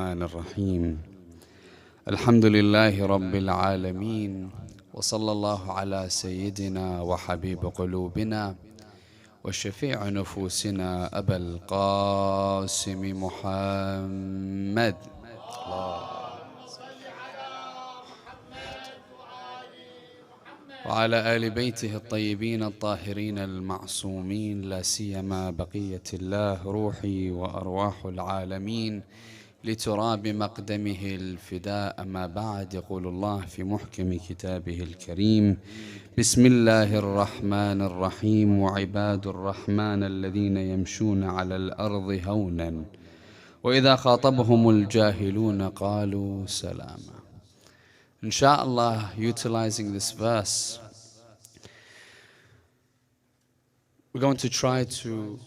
الرحمن الرحيم الحمد لله رب العالمين وصلى الله على سيدنا وحبيب قلوبنا وشفيع نفوسنا أبا القاسم محمد وعلى آل بيته الطيبين الطاهرين المعصومين لا سيما بقية الله روحي وأرواح العالمين لتراب مقدمه الفداء. ما بعد، يقول الله في محكم كتابه الكريم: بسم الله الرحمن الرحيم وعباد الرحمن الذين يمشون على الأرض هونا وإذا خاطبهم الجاهلون قالوا سلاما. Inshallah, utilizing this verse, we're going to try to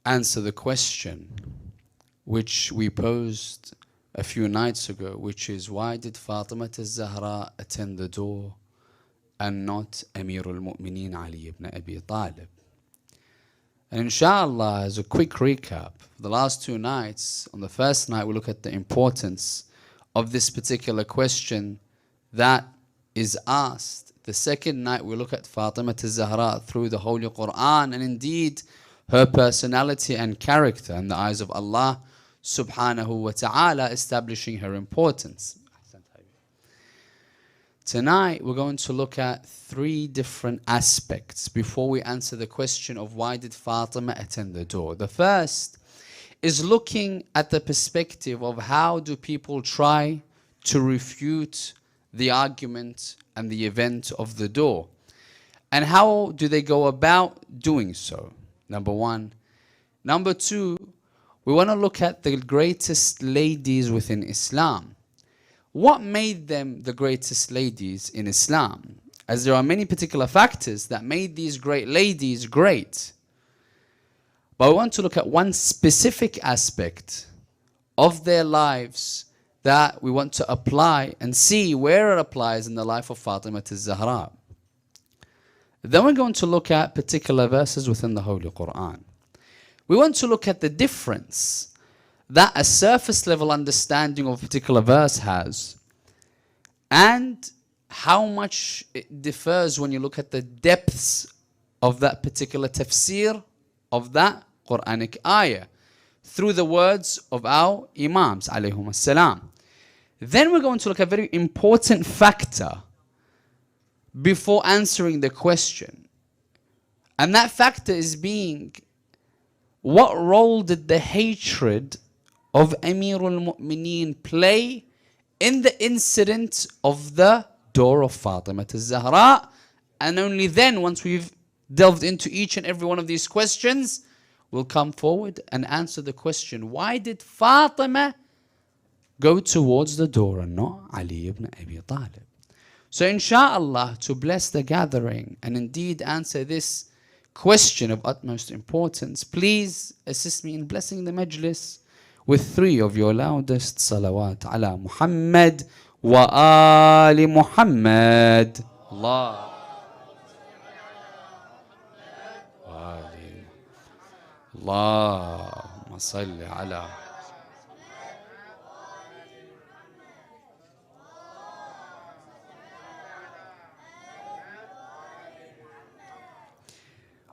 answer the question which we posed a few nights ago, which is, why did Fatima al-Zahra attend the door and not Amir al-Mu'mineen Ali ibn Abi Talib? And inshallah, as a quick recap, the last two nights, on the first night we look at the importance of this particular question that is asked. The second night we look at Fatima al-Zahra through the Holy Quran and indeed her personality and character in the eyes of Allah subhanahu wa ta'ala, establishing her importance. Tonight we're going to look at three different aspects before we answer the question of why did Fatima attend the door. The first is looking at the perspective of how do people try to refute the argument and the event of the door, and how do they go about doing so, number one. Number two, we want to look at the greatest ladies within Islam. What made them the greatest ladies in Islam? As there are many particular factors that made these great ladies great. But we want to look at one specific aspect of their lives that we want to apply and see where it applies in the life of Fatima al-Zahra. Then we're going to look at particular verses within the Holy Quran. We want to look at the difference that a surface level understanding of a particular verse has and how much it differs when you look at the depths of that particular tafsir of that Quranic ayah through the words of our Imams alayhum as-salam. Then we're going to look at a very important factor before answering the question. And that factor is being, what role did the hatred of Amir al-Mu'mineen play in the incident of the door of Fatima al-Zahra? And only then, once we've delved into each and every one of these questions, we'll come forward and answer the question, why did Fatima go towards the door and not Ali ibn Abi Talib? So inshallah, to bless the gathering and indeed answer this question of utmost importance, please assist me in blessing the majlis with three of your loudest salawat ala Muhammad wa ali Muhammad. Allah. اللهم صل على.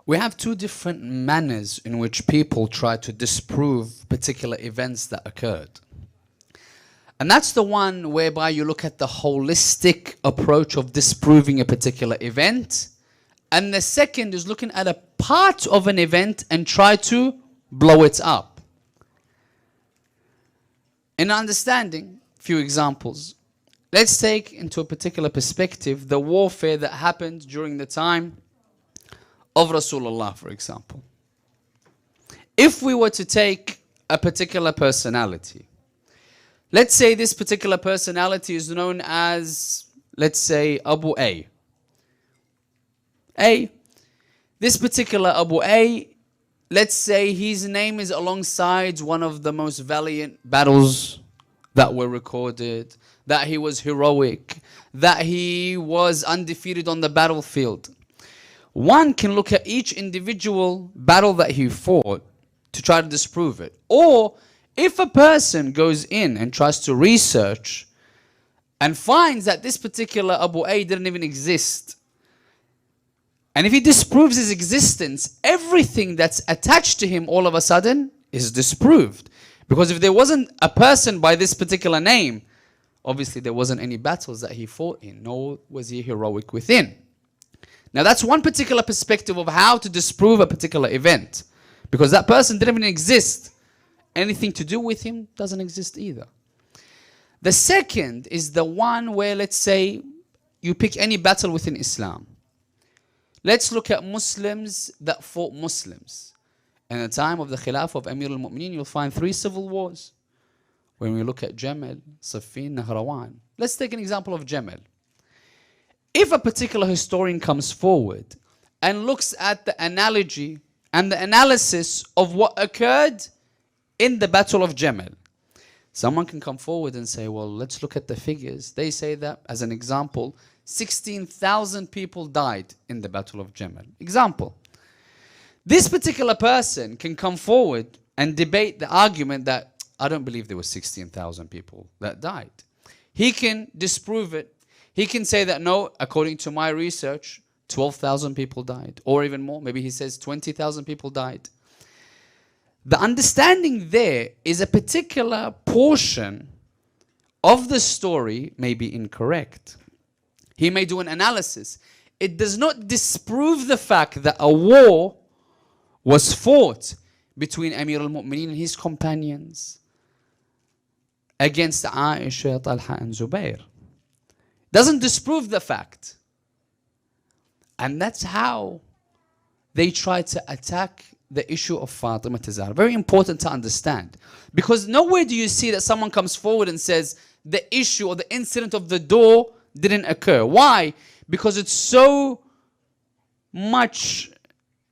We have two different manners in which people try to disprove particular events that occurred. And that's the one whereby you look at the holistic approach of disproving a particular event. And the second is looking at a part of an event and try to blow it up. In understanding, a few examples. Let's take into a particular perspective the warfare that happened during the time of Rasulullah, for example. If we were to take a particular personality, let's say this particular personality is known as, let's say, Abu A. This particular Abu A, let's say his name is alongside one of the most valiant battles that were recorded, that he was heroic, that he was undefeated on the battlefield. One can look at each individual battle that he fought to try to disprove it. Or If a person goes in and tries to research and finds that this particular Abu A didn't even exist, and if he disproves his existence, everything that's attached to him all of a sudden is disproved. Because if there wasn't a person by this particular name, obviously there wasn't any battles that he fought in, nor was he heroic within. Now that's one particular perspective of how to disprove a particular event. Because that person didn't even exist. Anything to do with him doesn't exist either. The second is the one where, let's say, you pick any battle within Islam. Let's look at Muslims that fought Muslims. In the time of the Khilafah of Amir al-Mu'mineen, you'll find 3 civil wars. When we look at Jamal, Siffin, Nahrawan. Let's take an example of Jamal. If a particular historian comes forward and looks at the analogy and the analysis of what occurred in the Battle of Jamal, someone can come forward and say, well, let's look at the figures. They say that, as an example, 16,000 people died in the Battle of Jamal. Example. This particular person can come forward and debate the argument that I don't believe there were 16,000 people that died. He can disprove it. He can say that, no, according to my research, 12,000 people died. Or even more, maybe he says 20,000 people died. The understanding there is a particular portion of the story may be incorrect. He may do an analysis. It does not disprove the fact that a war was fought between Amir al-Mu'mineen and his companions against Aisha, Talha and Zubair. Doesn't disprove the fact. And that's how they try to attack the issue of Fatima Zahra. Very important to understand. Because nowhere do you see that someone comes forward and says the issue or the incident of the door didn't occur. Why? Because it's so much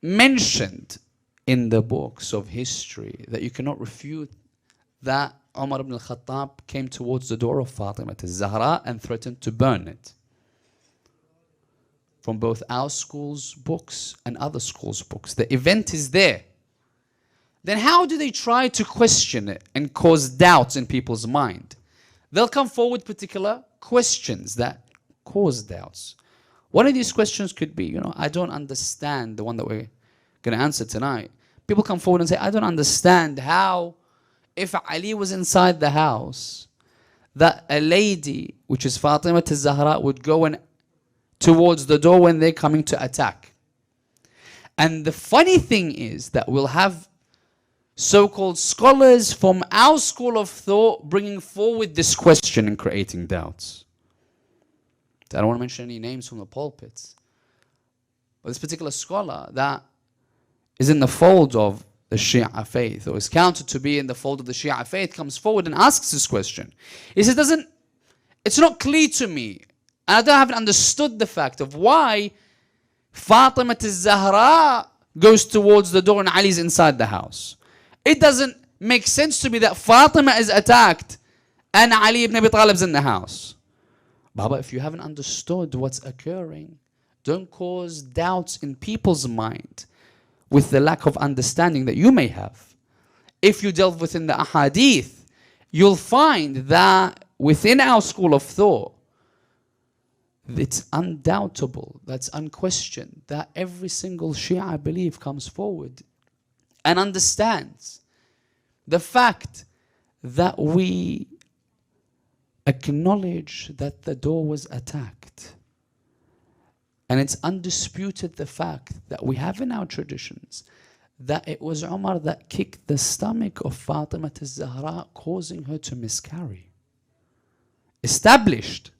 mentioned in the books of history that you cannot refute that Umar ibn al-Khattab came towards the door of Fatima Zahra and threatened to burn it. From both our school's books and other schools' books. The event is there. Then how do they try to question it and cause doubts in people's mind? They'll come forward with particular questions that cause doubts. One of these questions could be, I don't understand, the one that we're going to answer tonight. People come forward and say, I don't understand how, if Ali was inside the house, that a lady, which is Fatima Zahra, would go and towards the door when they're coming to attack. And the funny thing is that we'll have so-called scholars from our school of thought bringing forward this question and creating doubts. I don't want to mention any names from the pulpits. But this particular scholar that is in the fold of the Shia faith, or is counted to be in the fold of the Shia faith, comes forward and asks this question. He says, it's not clear to me, and I haven't understood the fact of why Fatima Zahra goes towards the door and Ali's inside the house. It doesn't make sense to me that Fatima is attacked and Ali ibn Abi Talib is in the house. Baba, if you haven't understood what's occurring, don't cause doubts in people's mind with the lack of understanding that you may have. If you delve within the ahadith, you'll find that within our school of thought, it's undoubtable, that's unquestioned, that every single Shia, I believe, comes forward and understands the fact that we acknowledge that the door was attacked. And it's undisputed the fact that we have in our traditions that it was Umar that kicked the stomach of Fatima Zahra, causing her to miscarry. Established.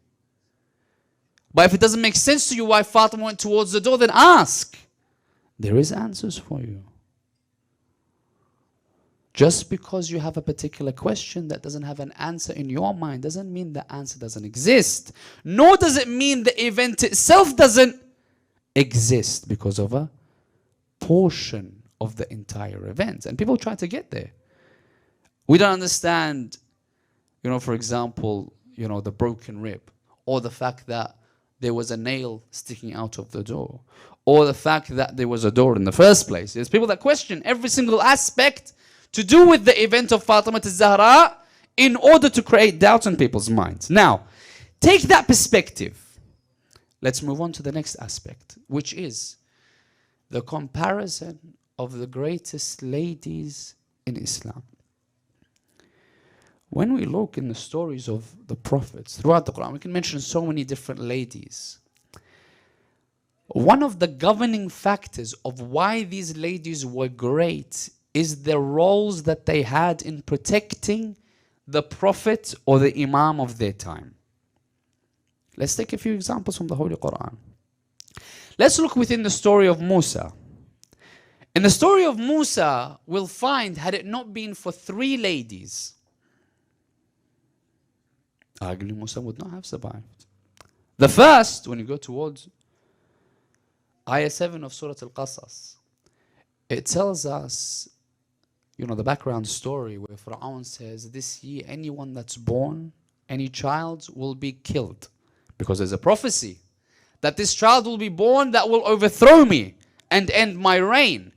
But if it doesn't make sense to you why Fatima went towards the door, then ask. There is answers for you. Just because you have a particular question that doesn't have an answer in your mind doesn't mean the answer doesn't exist. Nor does it mean the event itself doesn't exist because of a portion of the entire event. And people try to get there. We don't understand, for example, the broken rib, or the fact that there was a nail sticking out of the door, or the fact that there was a door in the first place. There's people that question every single aspect to do with the event of Fatima al-Zahra in order to create doubt in people's minds. Now, take that perspective. Let's move on to the next aspect, which is the comparison of the greatest ladies in Islam. When we look in the stories of the prophets throughout the Quran, we can mention so many different ladies. One of the governing factors of why these ladies were great is the roles that they had in protecting the prophet or the imam of their time. Let's take a few examples from the Holy Quran. Let's look within the story of Musa. In the story of Musa, we'll find, had it not been for 3 ladies, arguably Musa would not have survived. The first, when you go towards Ayah 7 of Surah Al-Qasas, it tells us, the background story where Fir'aun says, this year anyone that's born, any child will be killed. Because there's a prophecy that this child will be born that will overthrow me and end my reign.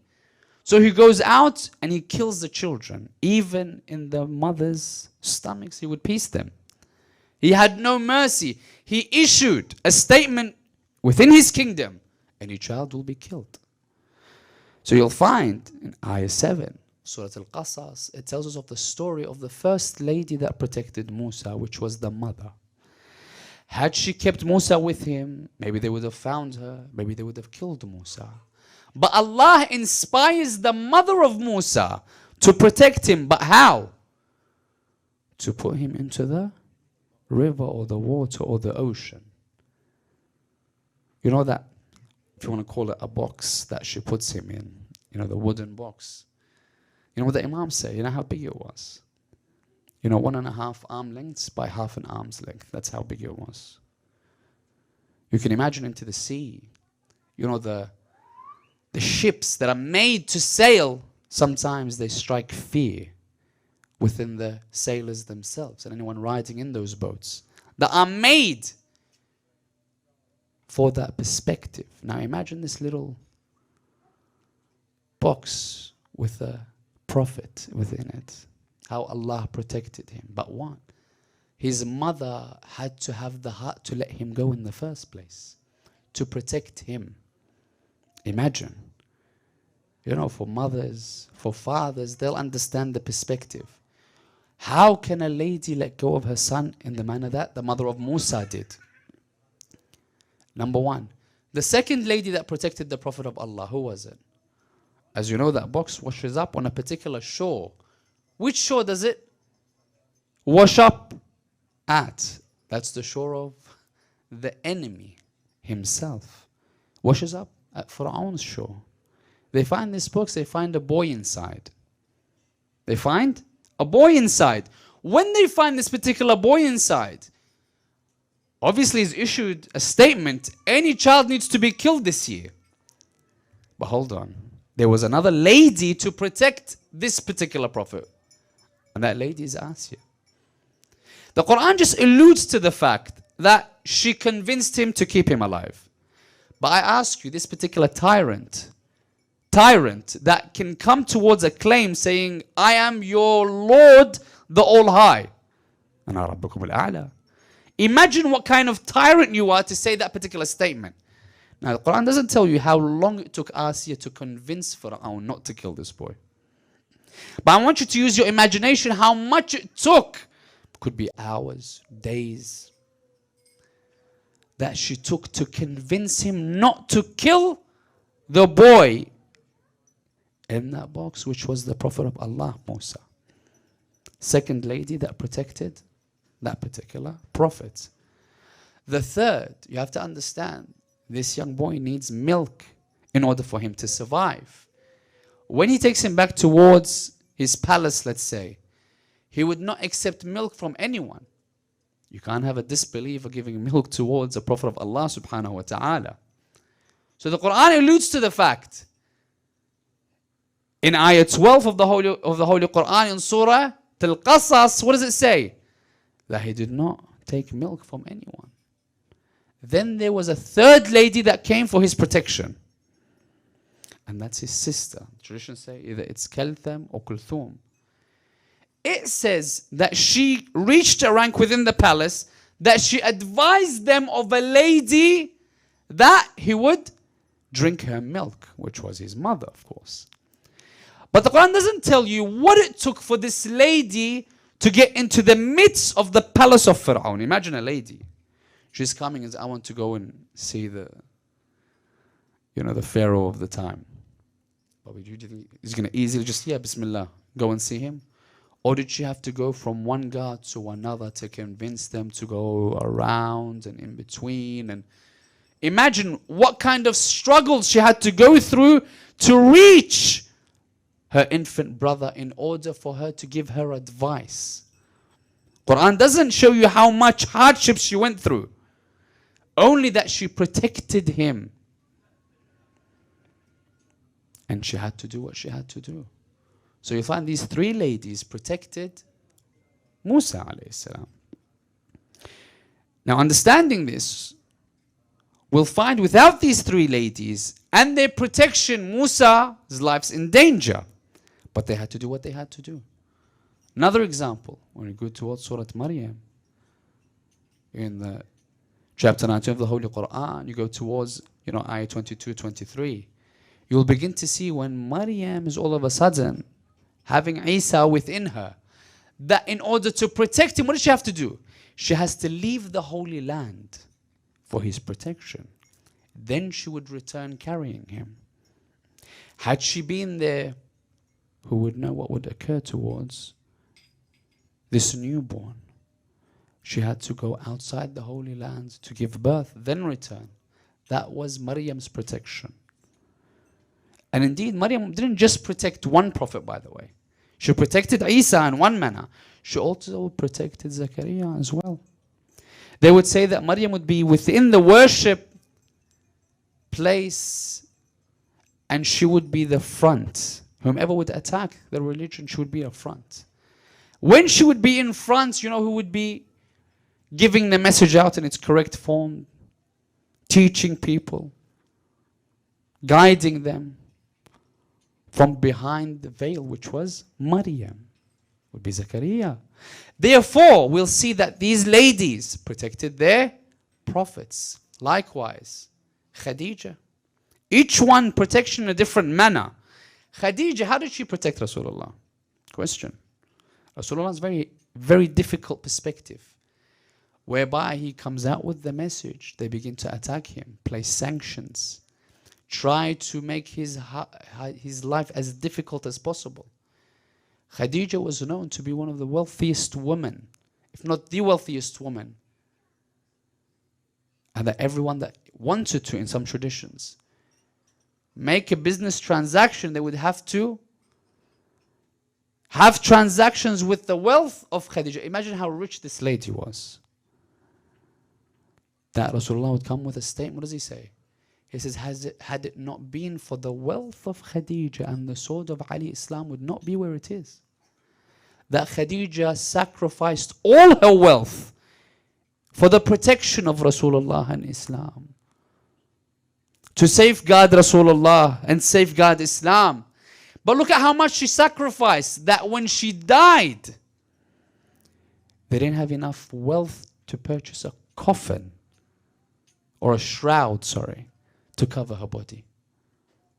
So he goes out and he kills the children. Even in the mother's stomachs, he would piece them. He had no mercy. He issued a statement within his kingdom, any child will be killed. So you'll find in Ayah 7, Surah Al-Qasas, it tells us of the story of the first lady that protected Musa, which was the mother. Had she kept Musa with him, maybe they would have found her, maybe they would have killed Musa. But Allah inspires the mother of Musa to protect him. But how? To put him into the river or the water or the ocean. You know that, if you want to call it a box that she puts him in, the wooden box. You know what the Imam say? You know how big it was? 1.5 arm lengths by 1/2 an arm's length. That's how big it was. You can imagine into the sea. The ships that are made to sail, sometimes they strike fear within the sailors themselves and anyone riding in those boats that are made for that perspective. Now imagine this little box with a prophet within it. How Allah protected him. But what? His mother had to have the heart to let him go in the first place, to protect him. Imagine. For mothers, for fathers, they'll understand the perspective. How can a lady let go of her son in the manner that the mother of Musa did? Number 1. The second lady that protected the Prophet of Allah, who was it? As you know, that box washes up on a particular shore. Which shore does it wash up at? That's the shore of the enemy himself. Washes up at Fir'aun's shore. They find this box, they find a boy inside. They find a boy inside. When they find this particular boy inside, obviously he's issued a statement, any child needs to be killed this year. But hold on. There was another lady to protect this particular prophet. And that lady is Asya. The Quran just alludes to the fact that she convinced him to keep him alive. But I ask you, this particular tyrant that can come towards a claim saying, I am your Lord, the All-High. Ana rabbukum al-a'la. Imagine what kind of tyrant you are to say that particular statement. Now, the Quran doesn't tell you how long it took Asya to convince Fir'aun not to kill this boy. But I want you to use your imagination how much it took. It could be hours, days, that she took to convince him not to kill the boy in that box, which was the Prophet of Allah, Musa. Second lady that protected that particular prophet. The third, you have to understand, this young boy needs milk in order for him to survive. When he takes him back towards his palace, let's say, he would not accept milk from anyone. You can't have a disbeliever giving milk towards a prophet of Allah subhanahu wa ta'ala. So the Quran alludes to the fact in ayah 12 of the Holy Quran in Surah Al-Qasas, what does it say? That he did not take milk from anyone. Then there was a third lady that came for his protection. And that's his sister. Traditions say either it's Kaltham or Kulthum. it says that she reached a rank within the palace that she advised them of a lady that he would drink her milk, which was his mother, of course. But the Quran doesn't tell you what it took for this lady to get into the midst of the palace of Fir'aun. Imagine a lady. She's coming and says, I want to go and see the Pharaoh of the time. But do you think he's going to easily just, Bismillah, go and see him? Or did she have to go from one guard to another to convince them to go around and in between? And imagine what kind of struggles she had to go through to reach her infant brother in order for her to give her advice. Quran doesn't show you how much hardship she went through. Only that she protected him. And she had to do what she had to do. So you find these three ladies protected Musa alayhi salam. Now understanding this, we'll find without these three ladies and their protection, Musa's life's in danger. But they had to do what they had to do. Another example, when you go towards Surah Maryam, in the chapter 19 of the Holy Quran, you go towards, ayah 22, 23. You'll begin to see when Maryam is all of a sudden having Isa within her, that in order to protect him, what does she have to do? She has to leave the Holy Land for his protection. Then she would return carrying him. Had she been there, who would know what would occur towards this newborn? She had to go outside the Holy Land to give birth, then return. That was Maryam's protection. And indeed, Maryam didn't just protect one prophet, by the way. She protected Isa in one manner. She also protected Zakaria as well. They would say that Maryam would be within the worship place and she would be the front. Whomever would attack the religion, she would be up front. When she would be in front, who would be giving the message out in its correct form, teaching people, guiding them from behind the veil, which was Maryam, would be Zakaria. Therefore, we'll see that these ladies protected their prophets. Likewise, Khadija. Each one protection in a different manner. Khadija, how did she protect Rasulullah? Question. Rasulullah's very, very difficult perspective, whereby he comes out with the message, they begin to attack him, place sanctions, try to make his life as difficult as possible. Khadija was known to be one of the wealthiest women, if not the wealthiest woman, and that everyone that wanted to, in some traditions, make a business transaction, they would have to have transactions with the wealth of Khadija. Imagine how rich this lady was. That Rasulullah would come with a statement. What does he say? He says, had it not been for the wealth of Khadija and the sword of Ali, Islam would not be where it is. That Khadija sacrificed all her wealth for the protection of Rasulullah and Islam, to safeguard Rasulullah and safeguard Islam. But look at how much she sacrificed, that when she died, they didn't have enough wealth to purchase a coffin, or a shroud, to cover her body.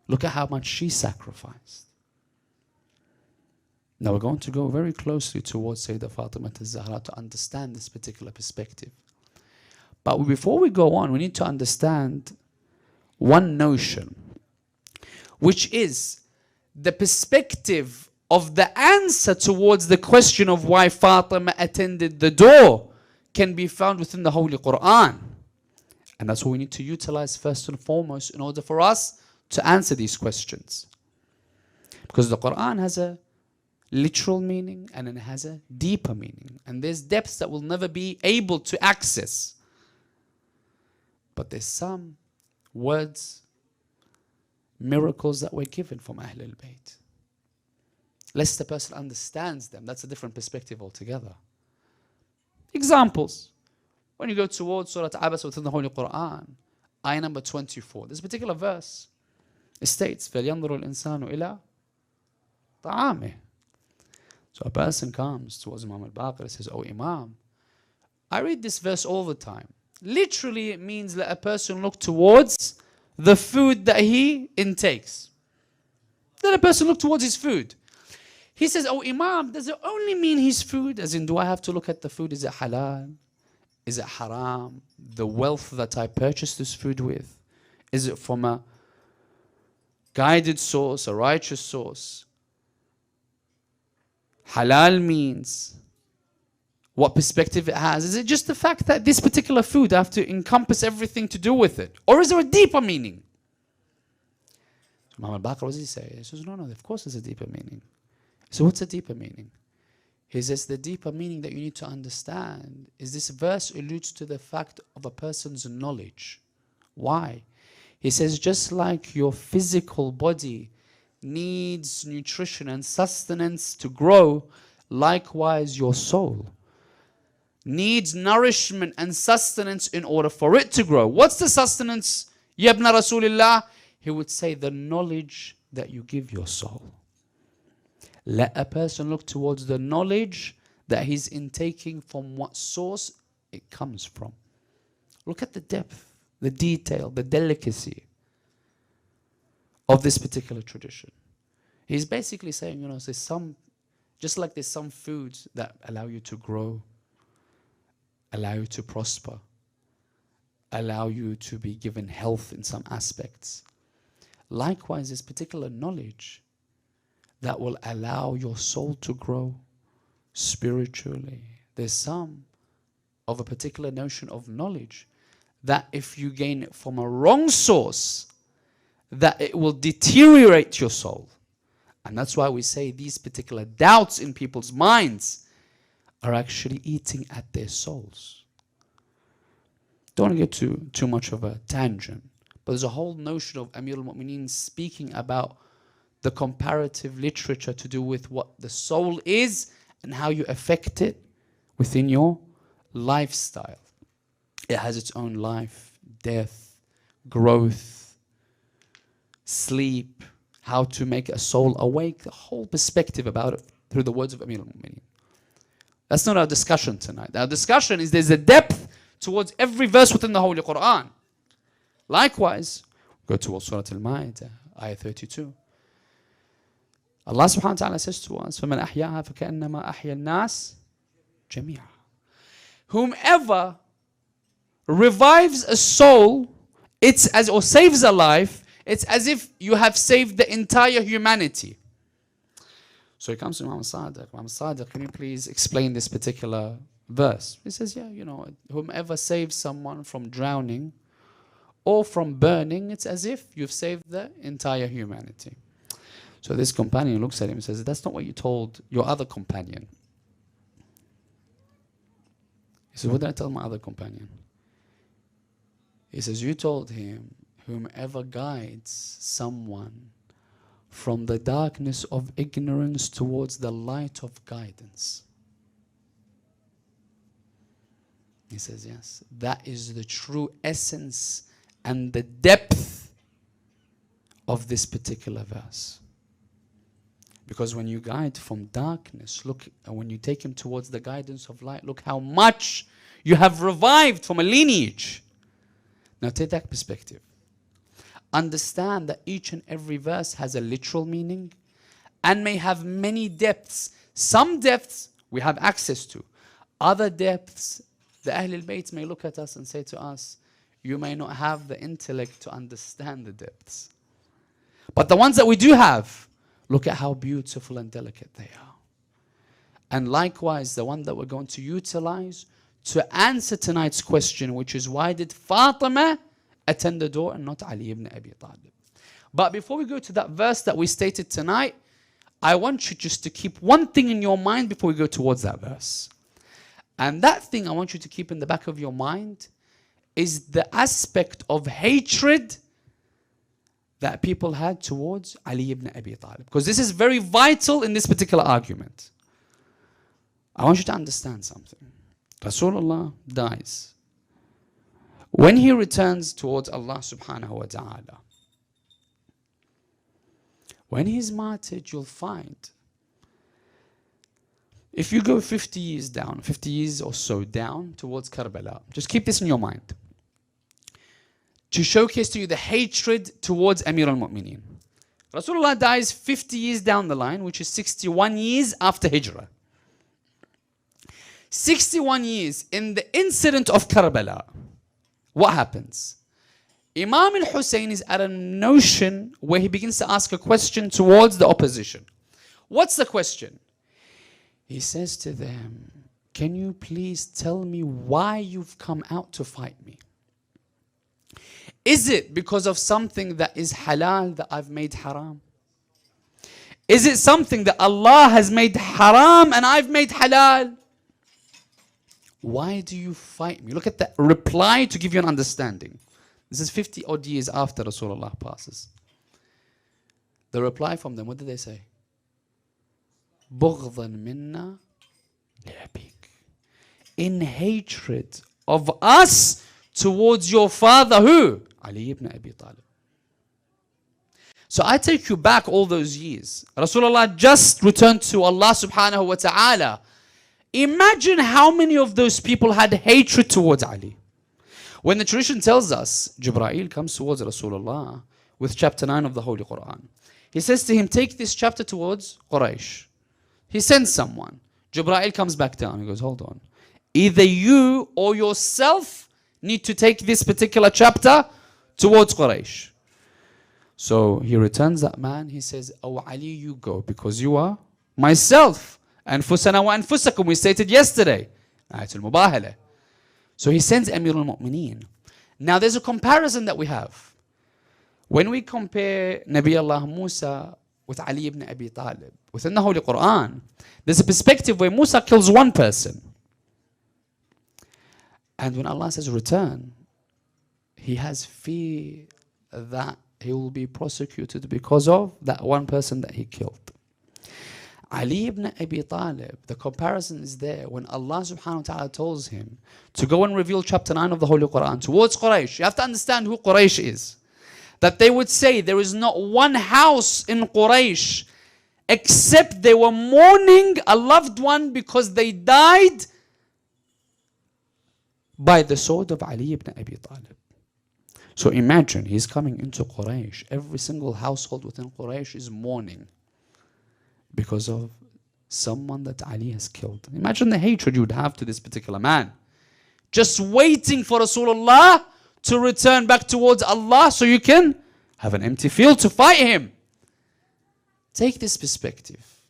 Look at how much she sacrificed. Now we're going to go very closely towards Sayyidah Fatima al-Zahra to understand this particular perspective. But before we go on, we need to understand one notion, which is the perspective of the answer towards the question of why Fatima attended the door can be found within the Holy Quran. And that's what we need to utilize first and foremost in order for us to answer these questions. Because the Quran has a literal meaning and it has a deeper meaning. And there's depths that we'll never be able to access. But there's some words, miracles that were given from Ahlul Bayt. Lest the person understands them, that's a different perspective altogether. Examples. When you go towards Surah Abasa within the Holy Quran, ayah number 24, this particular verse, it states, فَلْيَنْظُرُ الْإِنسَانُ إِلَىٰ طَعَامِهِ. So a person comes towards Imam al-Baqir and says, "Oh Imam, I read this verse all the time. Literally it means let a person look towards the food that he intakes. Let a person look towards his food." He says, "Oh Imam, does it only mean his food? As in, do I have to look at the food? Is it halal? Is it haram? The wealth that I purchased this food with? Is it from a guided source, a righteous source? Halal means what perspective it has. Is it just the fact that this particular food I have to encompass everything to do with it? Or is there a deeper meaning?" So Imam al-Baqir, what does he say? He says, no, of course there's a deeper meaning. So what's the deeper meaning? He says the deeper meaning that you need to understand is this verse alludes to the fact of a person's knowledge. Why? He says just like your physical body needs nutrition and sustenance to grow, likewise your soul needs nourishment and sustenance in order for it to grow. What's the sustenance, Ya ibn Rasulillah? He would say the knowledge that you give your soul. Let a person look towards the knowledge that he's intaking from what source it comes from. Look at the depth, the detail, the delicacy of this particular tradition. He's basically saying, there's some, just like there's some foods that allow you to grow, allow you to prosper, allow you to be given health in some aspects. Likewise, this particular knowledge that will allow your soul to grow spiritually. There's some of a particular notion of knowledge that if you gain it from a wrong source, that it will deteriorate your soul. And that's why we say these particular doubts in people's minds are actually eating at their souls. Don't want to get too much of a tangent, but there's a whole notion of Amir al-Mu'mineen speaking about the comparative literature to do with what the soul is and how you affect it within your lifestyle. It has its own life, death, growth, sleep, how to make a soul awake, the whole perspective about it through the words of Amir al-Mu'mineen. That's not our discussion tonight. Our discussion is there's a depth towards every verse within the Holy Quran. Likewise, go to Surah Al-Ma'idah, ayah 32. Allah subhanahu wa ta'ala says to us, فَمَنْ أَحْيَاهَا فَكَأَنَّمَا أَحْيَا النَّاسِ جَمِيعًا. Whomever revives a soul, or saves a life, it's as if you have saved the entire humanity. So he comes to Imam Sadiq. Imam Sadiq, can you please explain this particular verse? He says, whomever saves someone from drowning or from burning, it's as if you've saved the entire humanity. So this companion looks at him and says, that's not what you told your other companion. He says, what did I tell my other companion? He says, you told him, whomever guides someone from the darkness of ignorance towards the light of guidance. He says, yes, that is the true essence and the depth of this particular verse. Because when you guide from darkness, look, and when you take him towards the guidance of light, look how much you have revived from a lineage. Now take that perspective. Understand that each and every verse has a literal meaning and may have many depths. Some depths we have access to. Other depths, the Ahlul Bayt may look at us and say to us, you may not have the intellect to understand the depths. But the ones that we do have, look at how beautiful and delicate they are. And likewise, the one that we're going to utilize to answer tonight's question, which is, why did Fatima attend the door and not Ali ibn Abi Talib? But before we go to that verse that we stated tonight, I want you just to keep one thing in your mind before we go towards that verse. And that thing I want you to keep in the back of your mind is the aspect of hatred that people had towards Ali ibn Abi Talib. Because this is very vital in this particular argument. I want you to understand something. Rasulullah dies. When he returns towards Allah subhanahu wa ta'ala, when he's martyred, you'll find If you go 50 years down, 50 years or so down towards Karbala, just keep this in your mind, to showcase to you the hatred towards Amir al-Mu'mineen. Rasulullah dies 50 years down the line, which is 61 years after Hijrah. 61 years in the incident of Karbala. What happens? Imam al-Hussein is at a notion where he begins to ask a question towards the opposition. What's the question? He says to them, can you please tell me why you've come out to fight me? Is it because of something that is halal that I've made haram? Is it something that Allah has made haram and I've made halal? Why do you fight me? Look at the reply to give you an understanding. This is 50 odd years after Rasulullah passes. The reply from them, what did they say? بغضا منا لأبيك. In hatred of us towards your father, who? Ali ibn Abi Talib. So I take you back all those years. Rasulullah just returned to Allah subhanahu wa ta'ala. Imagine how many of those people had hatred towards Ali. When the tradition tells us, Jibreel comes towards Rasulullah with chapter 9 of the Holy Quran. He says to him, take this chapter towards Quraysh. He sends someone. Jibreel comes back down. He goes, hold on. Either you or yourself need to take this particular chapter towards Quraysh. So he returns that man. He says, oh Ali, you go because you are myself. Anfusana wa anfusakum, we stated yesterday. Ayatul Mubahala. So he sends Amir al-Mu'mineen. Now there's a comparison that we have. When we compare Nabi Allah Musa with Ali ibn Abi Talib, within the Holy Quran, there's a perspective where Musa kills one person. And when Allah says return, he has fear that he will be prosecuted because of that one person that he killed. Ali ibn Abi Talib, the comparison is there when Allah subhanahu wa ta'ala tells him to go and reveal chapter 9 of the Holy Quran towards Quraysh. You have to understand who Quraysh is. That they would say there is not one house in Quraysh except they were mourning a loved one because they died by the sword of Ali ibn Abi Talib. So imagine he's coming into Quraysh. Every single household within Quraysh is mourning because of someone that Ali has killed. Imagine the hatred you would have to this particular man. Just waiting for Rasulullah to return back towards Allah so you can have an empty field to fight him. Take this perspective.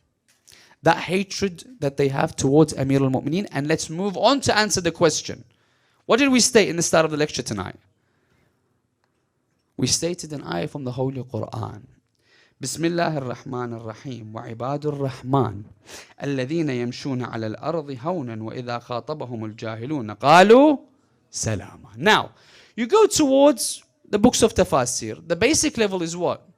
That hatred that they have towards Amir al-Mu'mineen, and let's move on to answer the question. What did we state in the start of the lecture tonight? We stated an ayah from the Holy Quran. بسم الله الرحمن الرحيم وعباد الرحمن الذين يمشون على الأرض هونا وإذا خاطبهم الجاهلون قالوا سلاما. Now, you go towards the books of tafsir. The basic level is what?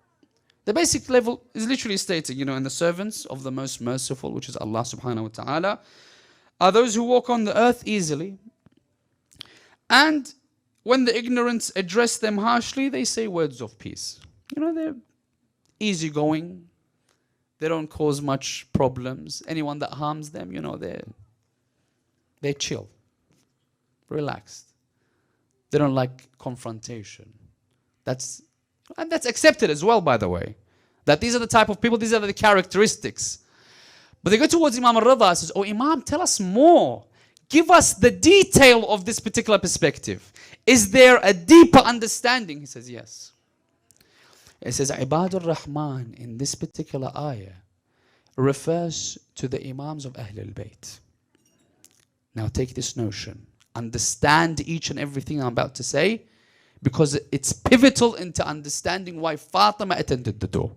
The basic level is literally stating, and the servants of the most merciful, which is Allah subhanahu wa ta'ala, are those who walk on the earth easily. And when the ignorance address them harshly, they say words of peace. They're easygoing. They don't cause much problems. Anyone that harms them, they're chill, relaxed. They don't like confrontation. That's accepted as well, by the way. That these are the type of people, these are the characteristics. But they go towards Imam al-Rida and says, oh Imam, tell us more. Give us the detail of this particular perspective. Is there a deeper understanding? He says, yes. It says, Ibad al-Rahman in this particular ayah refers to the Imams of Ahl al-Bayt. Now take this notion. Understand each and everything I'm about to say, because it's pivotal into understanding why Fatima attended the door.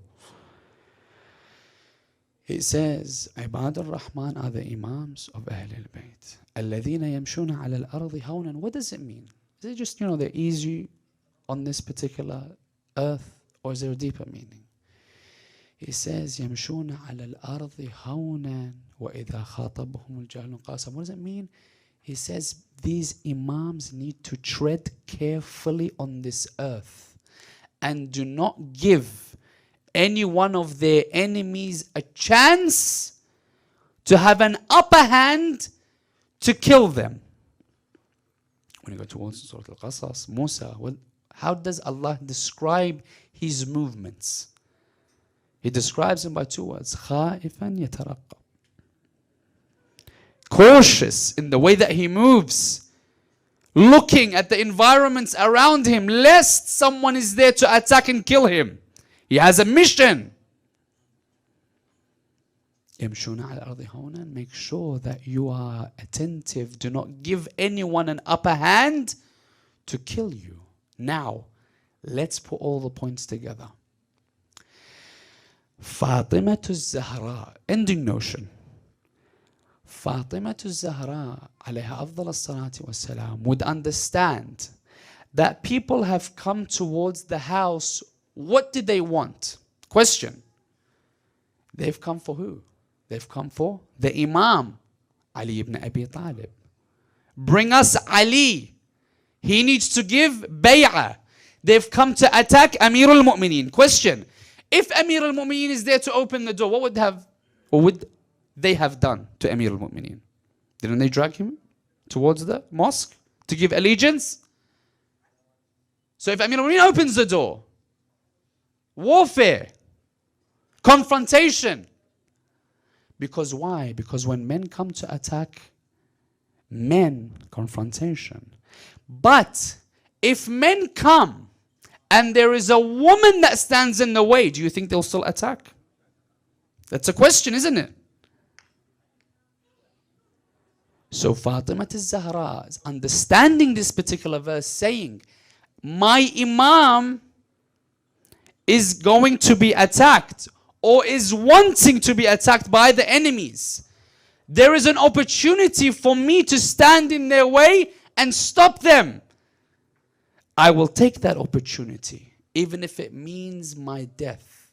It says, Ibad al-Rahman are the Imams of Ahl al-Bayt. الَّذِينَ يَمْشُونَ عَلَى الْأَرْضِ هَوْنًا. What does it mean? Is it just, they're easy on this particular earth, or is there a deeper meaning? It says, يَمْشُونَ عَلَى الْأَرْضِ هَوْنًا وَإِذَا خَاطَبَهُمُ الْجَاهِلُونَ قَاسَمًا. What does it mean? He says, these Imams need to tread carefully on this earth and do not give any one of their enemies a chance to have an upper hand to kill them. When you go towards Surah Al-Qasas, Musa, how does Allah describe his movements? He describes him by two words. خَائِفًا يَتَرَقَّبُ. Cautious in the way that he moves, looking at the environments around him, lest someone is there to attack and kill him. He has a mission. يَمْشُونَ عَلَى الْأَرْضِ هَوْنًا. Make sure that you are attentive. Do not give anyone an upper hand to kill you. Now, let's put all the points together. Fatima Zahra, ending notion. Fatima Zahra, alayha afdal as-salatu was-salam, would understand that people have come towards the house. What did they want? Question. They've come for who? They've come for the Imam, Ali ibn Abi Talib. Bring us Ali. He needs to give bay'ah. They've come to attack Amir al-Mu'mineen. Question. If Amir al-Mu'mineen is there to open the door, what would they have done to Amir al-Mu'mineen? Didn't they drag him towards the mosque to give allegiance? So if Amir al-Mu'mineen opens the door, warfare, confrontation. Because why? Because when men come to attack men, confrontation. But if men come and there is a woman that stands in the way, do you think they'll still attack? That's a question, isn't it? So Fatima Zahra is understanding this particular verse, saying, my Imam is going to be attacked or is wanting to be attacked by the enemies. There is an opportunity for me to stand in their way and stop them. I will take that opportunity, even if it means my death.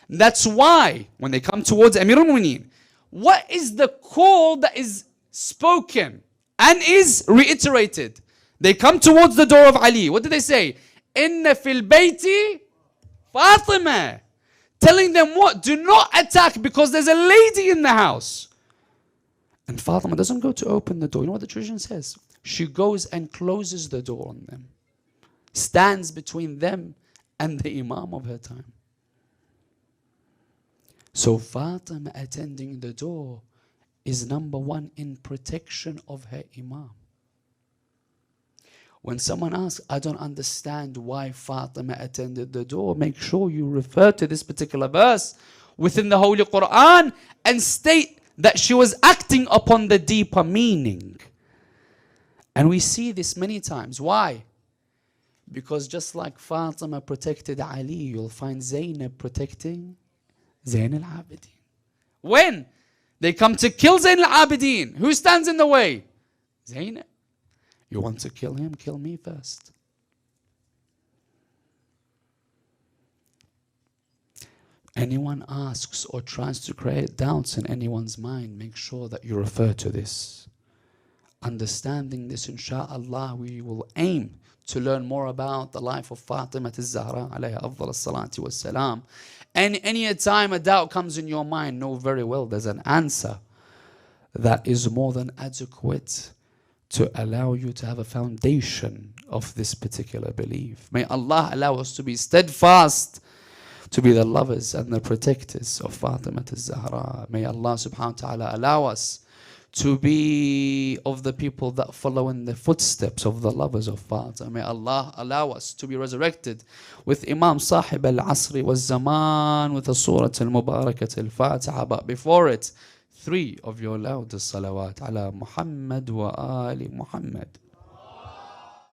That's why, when they come towards Amir al-Mu'mineen, what is the call that is spoken and is reiterated? They come towards the door of Ali. What do they say? Inna fil bayti Fatima. Telling them what? Do not attack because there's a lady in the house. And Fatima doesn't go to open the door. You know what the tradition says? She goes and closes the door on them. Stands between them and the Imam of her time. So Fatima attending the door is number one in protection of her Imam. When someone asks, I don't understand why Fatima attended the door, make sure you refer to this particular verse within the Holy Quran and state that she was acting upon the deeper meaning. And we see this many times. Why? Because just like Fatima protected Ali, you'll find Zainab protecting Zain al-Abidin. When they come to kill Zain al-Abidin, who stands in the way? Zainab. You want to kill him? Kill me first. Anyone asks or tries to create doubts in anyone's mind, make sure that you refer to this. Understanding this, insha'Allah, we will aim to learn more about the life of Fatima Zahra, alayha afdal as-salatu was-salam. And any time a doubt comes in your mind, know very well there's an answer that is more than adequate to allow you to have a foundation of this particular belief. May Allah allow us to be steadfast, to be the lovers and the protectors of Fatima Zahra. May Allah subhanahu wa ta'ala allow us to be of the people that follow in the footsteps of the lovers of Fatima. May Allah allow us to be resurrected with Imam Sahib al-Asri wal-Zaman, with the Surah al-Mubarakat al-Fatiha, but before it, 3 of your loudest salawat ala Muhammad wa ali Muhammad.